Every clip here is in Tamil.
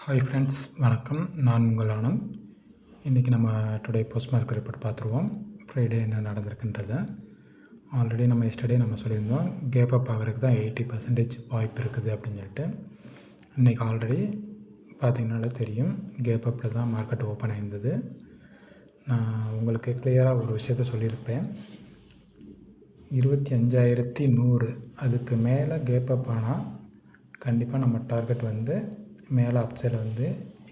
ஹாய் ஃப்ரெண்ட்ஸ், வணக்கம். நான் உங்கள் ஆனந்த். இன்றைக்கி நம்ம டுடே போஸ்ட் மார்க்கெட் ரிப்போர்ட் பார்த்துருவோம். ஃப்ரைடே என்ன நடந்திருக்குன்றதை ஆல்ரெடி நம்ம எஸ்டர்டே நம்ம சொல்லியிருந்தோம். கேப் அப் ஆகிறதுக்கு தான் 80% வாய்ப்பு இருக்குது அப்படின்னு சொல்லிட்டு. இன்றைக்கி ஆல்ரெடி பார்த்திங்கனாலே தெரியும், கேப் அப்பில் தான் மார்க்கெட் ஓப்பன் ஆயிருந்தது. நான் உங்களுக்கு கிளியராக ஒரு விஷயத்த சொல்லியிருப்பேன். 25,100 அதுக்கு மேலே கேப் அப் ஆனால் கண்டிப்பாக நம்ம டார்கெட் வந்து மேலே அப்சைடில் வந்து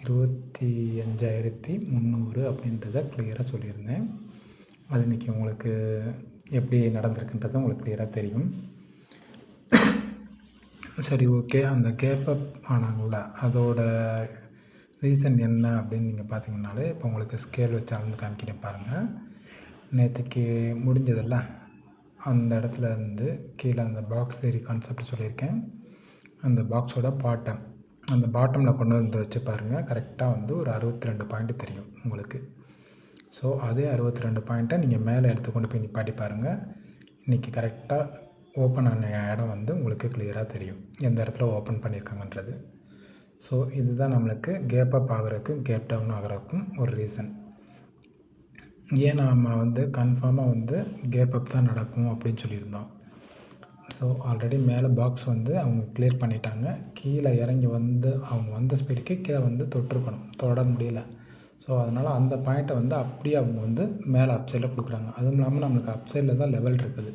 25,300 அப்படின்றத கிளியராக சொல்லியிருந்தேன். அது இன்றைக்கி உங்களுக்கு எப்படி நடந்திருக்குன்றது உங்களுக்கு கிளியராக தெரியும். சரி, ஓகே. அந்த கேப் அப் ஆனாங்கள அதோட ரீசன் என்ன அப்படின்னு நீங்கள் பார்த்தீங்கன்னாலே, இப்போ உங்களுக்கு ஸ்கேல் வச்சு அளந்து காமிக்கிறேன் பாருங்கள். நேற்றுக்கு முடிஞ்சதில்ல, அந்த இடத்துல இருந்து கீழே அந்த பாக்ஸ் தேரி கான்செப்ட் சொல்லியிருக்கேன். அந்த பாக்ஸோட அந்த பாட்டமில் கொண்டு வந்து வச்சு பாருங்கள். கரெக்டாக வந்து ஒரு 62 பாயிண்ட் தெரியும் உங்களுக்கு. ஸோ அதே 62 பாயிண்ட்டை நீங்கள் மேலே எடுத்து கொண்டு போய் நிப்பாட்டி பாருங்கள். இன்றைக்கி கரெக்டாக ஓப்பன் ஆன இடம் வந்து உங்களுக்கு கிளியராக தெரியும், எந்த இடத்துல ஓப்பன் பண்ணியிருக்காங்கன்றது. ஸோ இதுதான் நம்மளுக்கு கேப் அப் ஆகிறதுக்கும் கேப் டவுன் ஆகிறதுக்கும் ஒரு ரீசன். ஏன் நம்ம வந்து கன்ஃபார்மாக வந்து கேப் அப் தான் நடக்கும் அப்படின்னு சொல்லியிருந்தோம். ஸோ ஆல்ரெடி மேலே பாக்ஸ் வந்து அவங்க கிளியர் பண்ணிட்டாங்க. கீழே இறங்கி வந்து அவங்க வந்த ஸ்பீடுக்கு கீழே வந்து தொட்டிருக்கணும், தொட முடியல. ஸோ அதனால் அந்த பாயிண்ட்டை வந்து அப்படியே அவங்க வந்து மேலே அப்சைடில் கொடுக்குறாங்க. அதுவும் இல்லாமல் நம்மளுக்கு அப்சைடில் தான் லெவல் இருக்குது.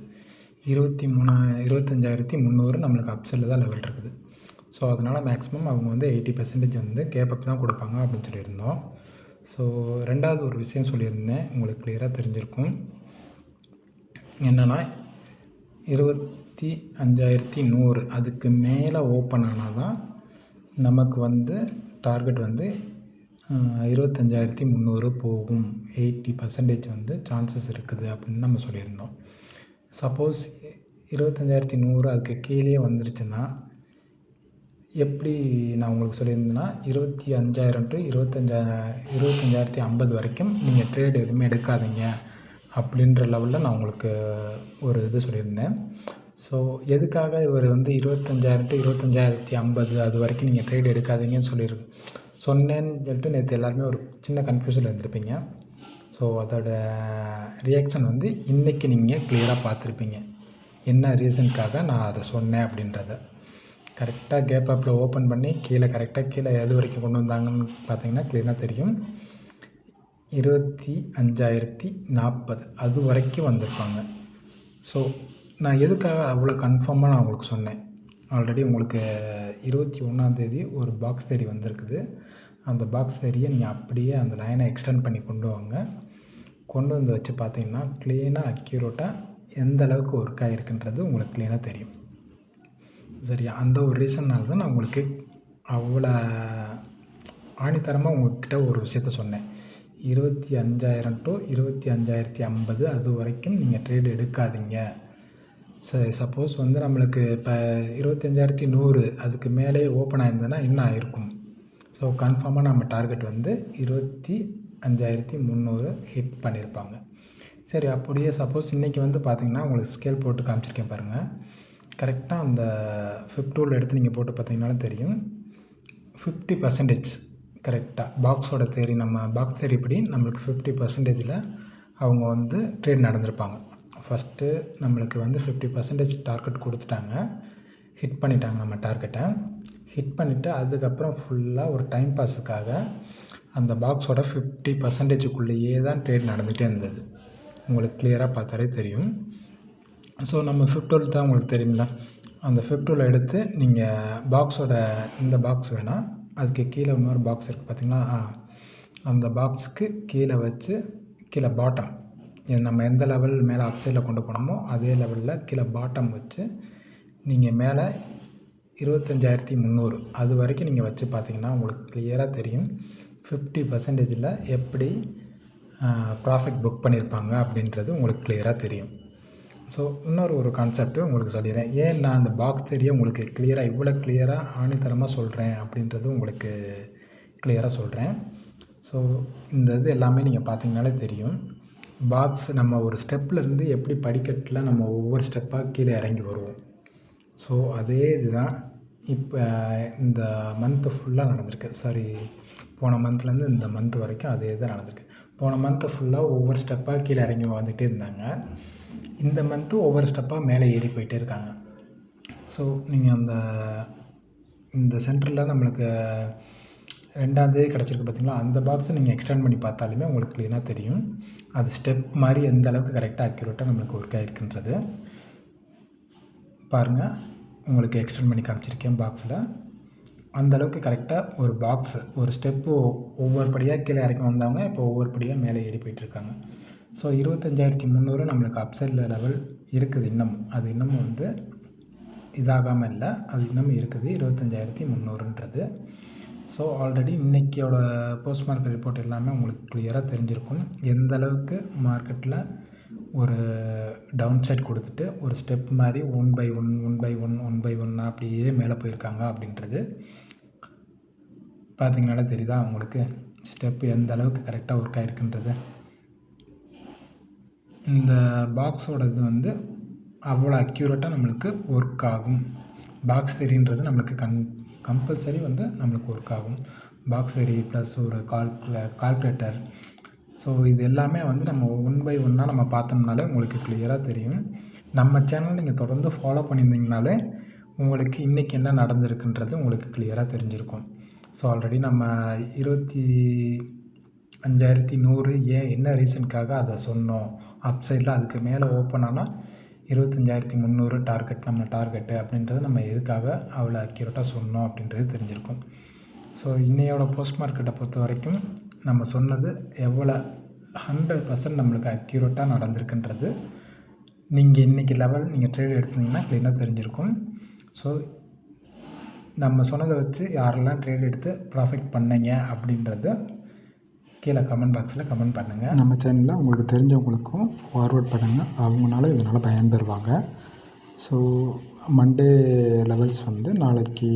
25,300 நம்மளுக்கு அப்சைடில் தான் லெவல் இருக்குது. ஸோ அதனால் மேக்ஸிமம் அவங்க வந்து 80% வந்து கேப் அப் தான் கொடுப்பாங்க அப்படின்னு சொல்லியிருந்தோம். ஸோ ரெண்டாவது ஒரு விஷயம் சொல்லியிருந்தேன், உங்களுக்கு கிளியராக தெரிஞ்சிருக்கும். என்னென்னா 25,100 அதுக்கு மேலே ஓப்பன் ஆனால் தான் நமக்கு வந்து டார்கெட் வந்து 25,300 போகும். 80% வந்து சான்சஸ் இருக்குது அப்படின்னு நம்ம சொல்லியிருந்தோம். சப்போஸ் 25,100 அதுக்கு கீழே வந்துருச்சுன்னா எப்படி நான் உங்களுக்கு சொல்லியிருந்தேன்னா, 25,000 to 25,050 வரைக்கும் நீங்கள் ட்ரேடு எதுவுமே எடுக்காதீங்க அப்படின்ற லெவலில் நான் உங்களுக்கு ஒரு இது சொல்லியிருந்தேன். ஸோ எதுக்காக இவர் வந்து 25,000 to 25,050 அது வரைக்கும் நீங்கள் ட்ரேட் எடுக்காதீங்கன்னு சொன்னேன்னு சொல்லிட்டு நேற்று எல்லாருமே ஒரு சின்ன கன்ஃபியூஷனில் இருந்திருப்பீங்க. ஸோ அதோட ரியாக்ஷன் வந்து இன்றைக்கி நீங்கள் கிளியராக பார்த்துருப்பீங்க, என்ன ரீசனுக்காக நான் அதை சொன்னேன் அப்படின்றத. கரெக்டாக கேப் அப்பில் ஓப்பன் பண்ணி கீழே எது வரைக்கும் கொண்டு வந்தாங்கன்னு பார்த்தீங்கன்னா கிளியராக தெரியும். 25,040 அது வரைக்கும் வந்திருப்பாங்க. ஸோ நான் எதுக்காக அவ்வளோ கன்ஃபார்மாக நான் உங்களுக்கு சொன்னேன். ஆல்ரெடி உங்களுக்கு 21 ஒரு பாக்ஸ் தேரி வந்திருக்குது. அந்த பாக்ஸ் தேரியை நீங்கள் அப்படியே அந்த லைனை எக்ஸ்டெண்ட் பண்ணி கொண்டு வந்து வச்சு பார்த்தீங்கன்னா க்ளீனாக அக்யூரேட்டாக எந்த அளவுக்கு ஒர்க் ஆகிருக்குன்றது உங்களுக்கு க்ளீனாக தெரியும். சரியா? அந்த ஒரு ரீசன்னால் தான் நான் உங்களுக்கு அவ்வளோ ஆணித்தரமாக உங்கள்கிட்ட ஒரு விஷயத்த சொன்னேன். 25,000 to 25,050 அது வரைக்கும் நீங்கள் ட்ரேடு எடுக்காதீங்க. சப்போஸ் வந்து நம்மளுக்கு இப்போ 25,100 அதுக்கு மேலே ஓப்பன் ஆயிருந்ததுன்னா என்ன ஆகிருக்கும்? ஸோ கன்ஃபார்மாக நம்ம டார்கெட் வந்து 25,300 ஹிட் பண்ணியிருப்பாங்க. சரி, அப்படியே சப்போஸ் இன்றைக்கி வந்து பார்த்திங்கன்னா உங்களுக்கு ஸ்கேல் போட்டு காமிச்சிருக்கேன் பாருங்கள். கரெக்டாக அந்த ஃபிப் டூல் எடுத்து நீங்கள் போட்டு பார்த்தீங்கன்னாலும் தெரியும், 50% கரெக்டாக பாக்ஸோட தேரி, நம்ம பாக்ஸ் தேரி படி நம்மளுக்கு 50%ல் அவங்க வந்து ட்ரேட் நடந்திருப்பாங்க. ஃபஸ்ட்டு நம்மளுக்கு வந்து 50% டார்கெட் கொடுத்துட்டாங்க, ஹிட் பண்ணிட்டாங்க. நம்ம டார்கெட்டை ஹிட் பண்ணிவிட்டு அதுக்கப்புறம் ஃபுல்லாக ஒரு டைம் பாஸுக்காக அந்த பாக்ஸோட 50%க்குள்ளேயே தான் ட்ரேட் நடந்துகிட்டே இருந்தது. உங்களுக்கு கிளியராக பார்த்தாலே தெரியும். ஸோ நம்ம ஃபிஃப்டோல் தான் உங்களுக்கு தெரியுங்களா, அந்த ஃபிஃப்டோல் எடுத்து நீங்கள் பாக்ஸோட இந்த பாக்ஸ் வேணால் அதுக்கு கீழே இன்னொரு பாக்ஸ் இருக்குது பார்த்திங்களா, அந்த பாக்ஸுக்கு கீழே வச்சு கீழே பாட்டம் நம்ம எந்த லெவல் மேலே அப்சைடில் கொண்டு போனோமோ அதே லெவலில் கீழே பாட்டம் வச்சு நீங்கள் மேலே 25,300 அது வரைக்கும் நீங்கள் வச்சு பார்த்தீங்கன்னா உங்களுக்கு கிளியராக தெரியும் 50%ல் எப்படி ப்ராஃபிட் புக் பண்ணியிருப்பாங்க அப்படின்றது உங்களுக்கு கிளியராக தெரியும். ஸோ இன்னொரு கான்செப்ட்டு உங்களுக்கு சொல்லிடுறேன். ஏன் நான் அந்த பாக்ஸ் தேரியை உங்களுக்கு இவ்வளோ கிளியராக ஆணித்தரமாக சொல்கிறேன் அப்படின்றது உங்களுக்கு கிளியராக சொல்கிறேன். ஸோ இந்த இது எல்லாமே நீங்கள் பார்த்தீங்கனாலே தெரியும். பாக்ஸ் நம்ம ஒரு ஸ்டெப்லேருந்து எப்படி படிக்கட்டில் நம்ம ஒவ்வொரு ஸ்டெப்பாக கீழே இறங்கி வருவோம். ஸோ அதே இதுதான் இப்போ இந்த மந்த்து ஃபுல்லாக நடந்திருக்கு. சாரி, போன மந்த்லேருந்து இந்த மந்த் வரைக்கும் அதே தான் நடந்திருக்கு. போன மந்த்து ஃபுல்லாக ஒவ்வொரு ஸ்டெப்பாக கீழே இறங்கி வந்துகிட்டே இருந்தாங்க. இந்த மந்த்து ஒவ்வொரு ஸ்டெப்பாக மேலே ஏறி போயிட்டே இருக்காங்க. ஸோ நீங்கள் இந்த சென்டரில் நம்மளுக்கு 2ஆந்தேதி கிடச்சிருக்கு பார்த்தீங்களா, அந்த பாக்ஸை நீங்கள் எக்ஸ்டெண்ட் பண்ணி பார்த்தாலுமே உங்களுக்கு க்ளீனாக தெரியும். அது ஸ்டெப் மாதிரி எந்த அளவுக்கு கரெக்டாக அக்யூரேட்டாக நம்மளுக்கு ஒர்க் ஆகிருக்குன்றது பாருங்கள். உங்களுக்கு எக்ஸ்டெண்ட் பண்ணி காமிச்சிருக்கேன் பாக்ஸில். அந்தளவுக்கு கரெக்டாக ஒரு பாக்ஸு ஒரு ஸ்டெப்பு ஒவ்வொரு படியாக கீழே இறக்கி வந்தவங்க இப்போ ஒவ்வொரு படியாக மேலே ஏறி போயிட்டுருக்காங்க. ஸோ 25,300 நம்மளுக்கு அப்சைடில் லெவல் இருக்குது இன்னமும். அது இன்னமும் இதாகாமல் இல்லை, அது இன்னமும் இருக்குது 25,300ன்றது. ஸோ ஆல்ரெடி இன்றைக்கியோட போஸ்ட் மார்க்கெட் ரிப்போர்ட் எல்லாமே உங்களுக்கு கிளியராக தெரிஞ்சிருக்கும். எந்த அளவுக்கு மார்க்கெட்டில் ஒரு டவுன் சைட் கொடுத்துட்டு ஒரு ஸ்டெப் மாதிரி 1 by 1 அப்படியே மேலே போயிருக்காங்க அப்படின்றது பார்த்தீங்கனாலே தெரியுதா உங்களுக்கு, ஸ்டெப்பு எந்த அளவுக்கு கரெக்டாக ஒர்க் ஆகிருக்குன்றது. இந்த பாக்ஸோட இது அவ்வளோ அக்யூரேட்டாக நம்மளுக்கு ஒர்க் ஆகும். பாக்ஸ் தெரின்றது நம்மளுக்கு கம்பல்சரி நம்மளுக்கு ஒர்க் ஆகும். பாக்ஸ் தெரி ப்ளஸ் ஒரு கால்குலேட்டர். ஸோ இது எல்லாமே நம்ம 1 by 1 நம்ம பார்த்தோம்னாலே உங்களுக்கு கிளியராக தெரியும். நம்ம சேனல் நீங்கள் தொடர்ந்து ஃபாலோ பண்ணியிருந்தீங்கனாலே உங்களுக்கு இன்றைக்கி என்ன நடந்திருக்குன்றது உங்களுக்கு கிளியராக தெரிஞ்சிருக்கும். ஸோ ஆல்ரெடி நம்ம 25,100 என்ன ரீசனுக்காக அதை சொன்னோம், அப்சைடில் அதுக்கு மேலே ஓப்பன் ஆனால் 25,300 நம்ம டார்கெட்டு அப்படின்றது நம்ம எதுக்காக அவ்வளோ அக்யூரேட்டாக சொன்னோம் அப்படின்றது தெரிஞ்சிருக்கும். ஸோ இன்னையோட போஸ்ட் மார்க்கெட்டை பொறுத்த வரைக்கும் நம்ம சொன்னது எவ்வளோ 100% நம்மளுக்கு அக்யூரேட்டாக நடந்திருக்குன்றது நீங்கள் இன்றைக்கி லெவல் நீங்கள் ட்ரேட் எடுத்தீங்கன்னா க்ளீனாக தெரிஞ்சிருக்கும். ஸோ நம்ம சொன்னதை வச்சு யாரெல்லாம் ட்ரேட் எடுத்து ப்ராஃபிட் பண்ணீங்க அப்படின்றத கீழே கமெண்ட் பாக்ஸில் கமெண்ட் பண்ணுங்கள். நம்ம சேனலில் உங்களுக்கு தெரிஞ்சவங்களுக்கும் ஃபார்வர்ட் பண்ணுங்கள், அவங்களால இதனால் பயன்பெறுவாங்க. ஸோ மண்டே லெவல்ஸ் நாளைக்கு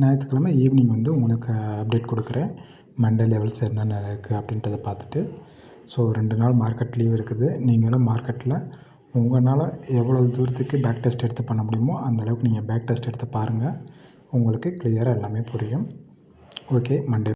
ஞாயிற்றுக்கிழமை ஈவினிங் உங்களுக்கு அப்டேட் கொடுக்குறேன். மண்டே லெவல்ஸ் என்னென்ன இருக்குது அப்படின்றத பார்த்துட்டு. ஸோ 2 நாள் மார்க்கெட் லீவ் இருக்குது. நீங்களும் மார்க்கெட்டில் உங்களால் எவ்வளோ தூரத்துக்கு பேக் டெஸ்ட் எடுத்து பண்ண முடியுமோ அந்தளவுக்கு நீங்கள் பேக் டெஸ்ட் எடுத்து பாருங்கள். உங்களுக்கு கிளியராக எல்லாமே புரியும். Okay, Monday